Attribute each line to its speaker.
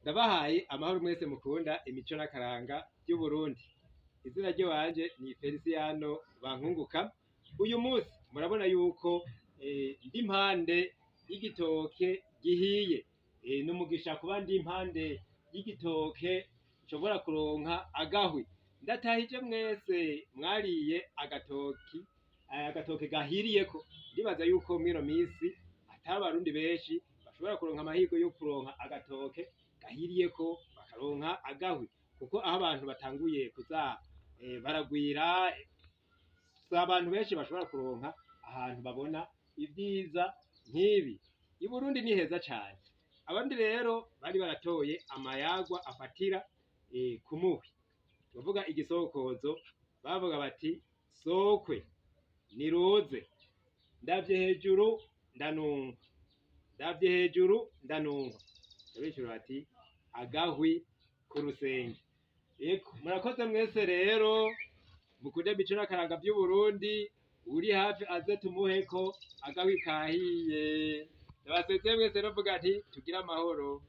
Speaker 1: Ndabahaye amahoro mwese mukunda imico n'akaranga vy'Uburundi. Izina ry'iwanje ni Feliciano Bankunguka. Uyu munsi murabona yuko ndi impande y'igitoke gihiye. N'umugisha kuba ndi impande y'igitoke nshobora kuronka agahwi. Ndatahije mwese mwariye agatoke gahiriyeko. Ndibaza yuko mwino misi atari abarundi benshi bashobora kuronka amahirwe yo kuronka agatoke gahiriyeko bakaronka agahwi, kuko aho abantu batanguye kuza baragwira, si abantu benshi bashobora kuronka ahantu babona ivyiza nk'ibi. I Burundi ni heza cane. Abandi rero bari baratoye amayagwa afatira ku muhwi, tuvuga igisokozo, bavuga bati sokwe niruze, ndavye hejuru ndanumva, ndavye hejuru ndanumva, abishura bati agahwi ku rusenge. Murakoze mwese rero mukunde imico n'akaranga vy'Uburundi, uri hafi aze tumuheko agahwi kahiye. Ndabasezeye mwese novuga nti tugire amahoro.